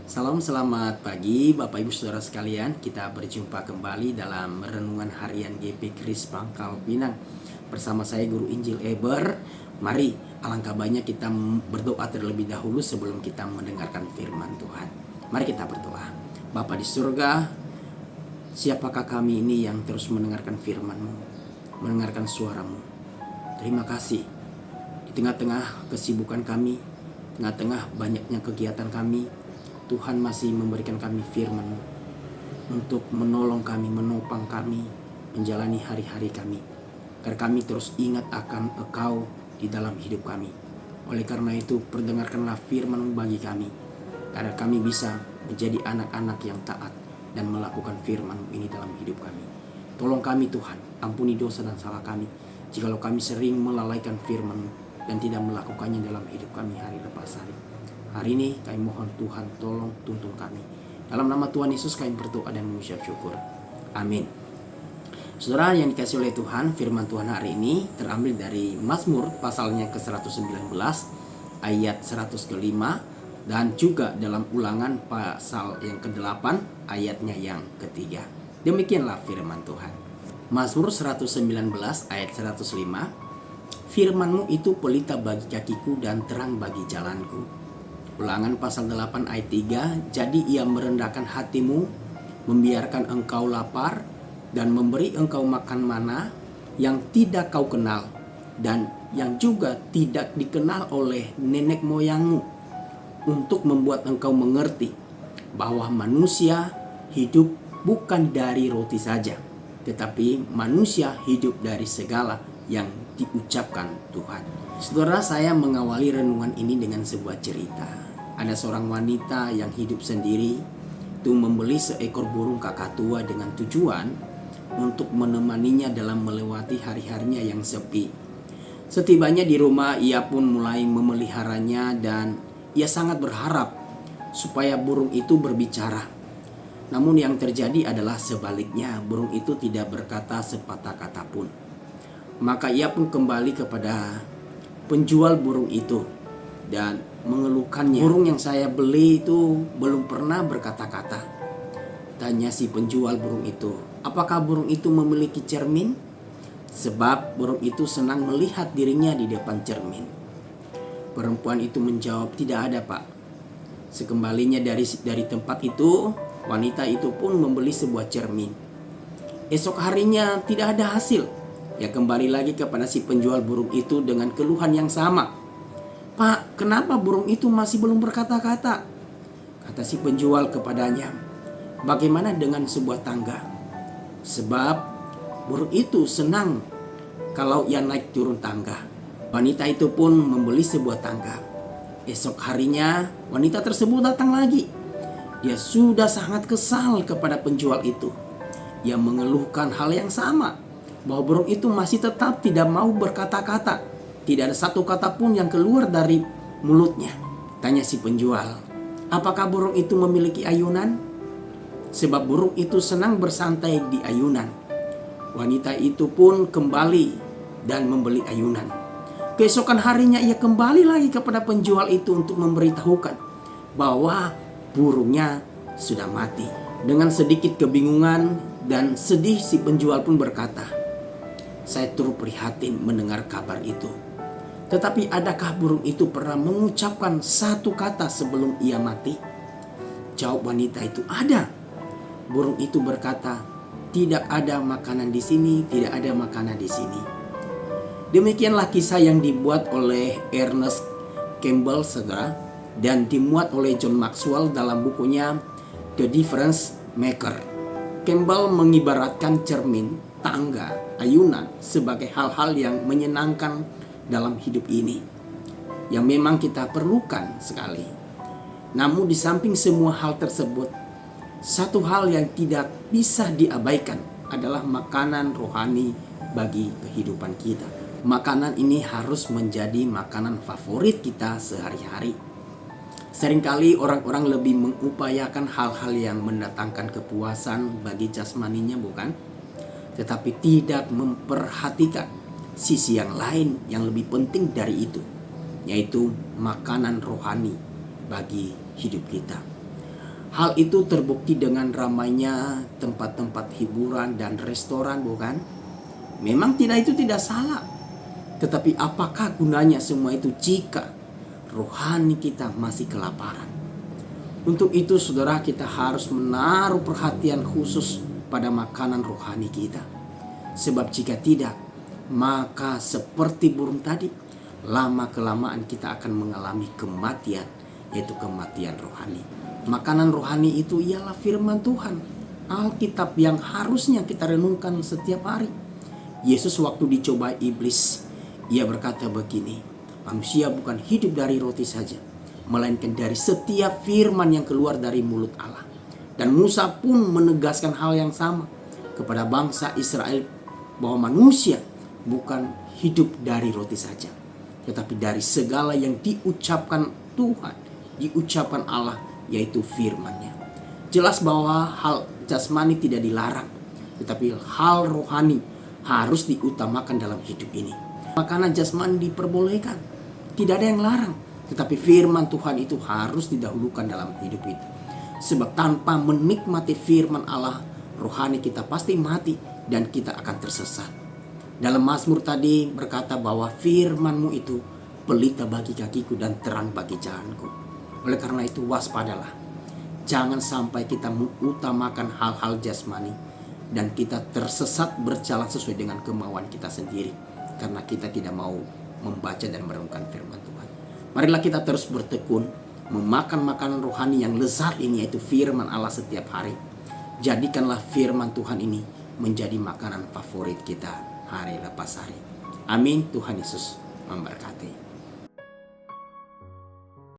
Salam selamat pagi Bapak Ibu Saudara sekalian. Kita berjumpa kembali dalam renungan harian GP Kris Pangkal Pinang. Bersama saya Guru Injil Eber. Mari alangkah banyak kita berdoa terlebih dahulu sebelum kita mendengarkan firman Tuhan. Mari kita berdoa. Bapa di surga, siapakah kami ini yang terus mendengarkan firman-Mu, mendengarkan suara-Mu. Terima kasih. Di tengah-tengah kesibukan kami, tengah-tengah banyaknya kegiatan kami, Tuhan masih memberikan kami firman untuk menolong kami, menopang kami, menjalani hari-hari kami. Agar kami terus ingat akan Engkau di dalam hidup kami. Oleh karena itu, perdengarkanlah firman bagi kami, agar kami bisa menjadi anak-anak yang taat dan melakukan firman ini dalam hidup kami. Tolong kami Tuhan, ampuni dosa dan salah kami, jikalau kami sering melalaikan firman dan tidak melakukannya dalam hidup kami hari lepas hari. Hari ini kami mohon Tuhan tolong tuntun kami. Dalam nama Tuhan Yesus kami berdoa dan mengucap syukur. Amin. Saudara yang dikasihi oleh Tuhan, firman Tuhan hari ini terambil dari Mazmur pasalnya ke-119 ayat 100 ke-5 dan juga dalam Ulangan pasal yang ke-8 ayatnya yang ke-3. Demikianlah firman Tuhan. Mazmur 119 ayat 105. Firman-Mu itu pelita bagi kakiku dan terang bagi jalanku. Ulangan pasal 8 ayat 3. Jadi ia merendahkan hatimu, membiarkan engkau lapar, dan memberi engkau makan mana yang tidak kau kenal, dan yang juga tidak dikenal oleh nenek moyangmu, untuk membuat engkau mengerti bahwa manusia hidup bukan dari roti saja, tetapi manusia hidup dari segala yang diucapkan Tuhan. Saudara, saya mengawali renungan ini dengan sebuah cerita. Ada seorang wanita yang hidup sendiri itu membeli seekor burung kakatua dengan tujuan untuk menemaninya dalam melewati hari-harinya yang sepi. Setibanya di rumah, ia pun mulai memeliharanya dan ia sangat berharap supaya burung itu berbicara. Namun yang terjadi adalah sebaliknya, burung itu tidak berkata sepatah kata pun. Maka ia pun kembali kepada penjual burung itu dan mengeluhkannya. Burung yang saya beli itu belum pernah berkata-kata. Tanya si penjual burung itu, apakah burung itu memiliki cermin? Sebab burung itu senang melihat dirinya di depan cermin. Perempuan itu menjawab, tidak ada Pak. Sekembalinya dari tempat itu, wanita itu pun membeli sebuah cermin. Esok harinya tidak ada hasil. Ia kembali lagi kepada si penjual burung itu dengan keluhan yang sama. Pak, kenapa burung itu masih belum berkata-kata? Kata si penjual kepadanya, bagaimana dengan sebuah tangga? Sebab burung itu senang kalau ia naik turun tangga. Wanita itu pun membeli sebuah tangga. Esok harinya wanita tersebut datang lagi. Dia sudah sangat kesal kepada penjual itu. Ia mengeluhkan hal yang sama, bahwa burung itu masih tetap tidak mau berkata-kata. Tidak ada satu kata pun yang keluar dari mulutnya. Tanya si penjual, apakah burung itu memiliki ayunan? Sebab burung itu senang bersantai di ayunan. Wanita itu pun kembali dan membeli ayunan. Keesokan harinya ia kembali lagi kepada penjual itu untuk memberitahukan bahwa burungnya sudah mati. Dengan sedikit kebingungan dan sedih, si penjual pun berkata, saya turut prihatin mendengar kabar itu. Tetapi adakah burung itu pernah mengucapkan satu kata sebelum ia mati? Jawab wanita itu, ada. Burung itu berkata, tidak ada makanan di sini, tidak ada makanan di sini. Demikianlah kisah yang dibuat oleh Ernest Campbell saudara, dan dimuat oleh John Maxwell dalam bukunya The Difference Maker. Campbell mengibaratkan cermin, tangga, ayunan sebagai hal-hal yang menyenangkan dalam hidup ini, yang memang kita perlukan sekali. Namun di samping semua hal tersebut, satu hal yang tidak bisa diabaikan adalah makanan rohani bagi kehidupan kita. Makanan ini harus menjadi makanan favorit kita sehari-hari. Seringkali orang-orang lebih mengupayakan hal-hal yang mendatangkan kepuasan bagi jasmaninya, bukan? Tetapi tidak memperhatikan sisi yang lain yang lebih penting dari itu, yaitu makanan rohani bagi hidup kita. Hal itu terbukti dengan ramainya tempat-tempat hiburan dan restoran, bukan? Memang itu tidak salah. Tetapi apakah gunanya semua itu jika rohani kita masih kelaparan? Untuk itu saudara, kita harus menaruh perhatian khusus pada makanan rohani kita. Sebab jika tidak, maka seperti burung tadi, lama-kelamaan kita akan mengalami kematian, yaitu kematian rohani. Makanan rohani itu ialah firman Tuhan, Alkitab yang harusnya kita renungkan setiap hari. Yesus waktu dicoba iblis, ia berkata begini, manusia bukan hidup dari roti saja, melainkan dari setiap firman yang keluar dari mulut Allah. Dan Musa pun menegaskan hal yang sama kepada bangsa Israel, bahwa manusia bukan hidup dari roti saja, tetapi dari segala yang diucapkan Tuhan, diucapkan Allah, yaitu firman-Nya. Jelas bahwa hal jasmani tidak dilarang, tetapi hal rohani harus diutamakan dalam hidup ini. Makanan jasmani diperbolehkan, tidak ada yang larang, tetapi firman Tuhan itu harus didahulukan dalam hidup itu. Sebab tanpa menikmati firman Allah, rohani kita pasti mati dan kita akan tersesat. Dalam Mazmur tadi berkata bahwa firman-Mu itu pelita bagi kakiku dan terang bagi jalanku. Oleh karena itu waspadalah, jangan sampai kita mengutamakan hal-hal jasmani dan kita tersesat berjalan sesuai dengan kemauan kita sendiri, karena kita tidak mau membaca dan merenungkan firman Tuhan. Marilah kita terus bertekun memakan makanan rohani yang lezat ini, yaitu firman Allah setiap hari. Jadikanlah firman Tuhan ini menjadi makanan favorit kita hari lepas hari. Amin. Tuhan Yesus memberkati.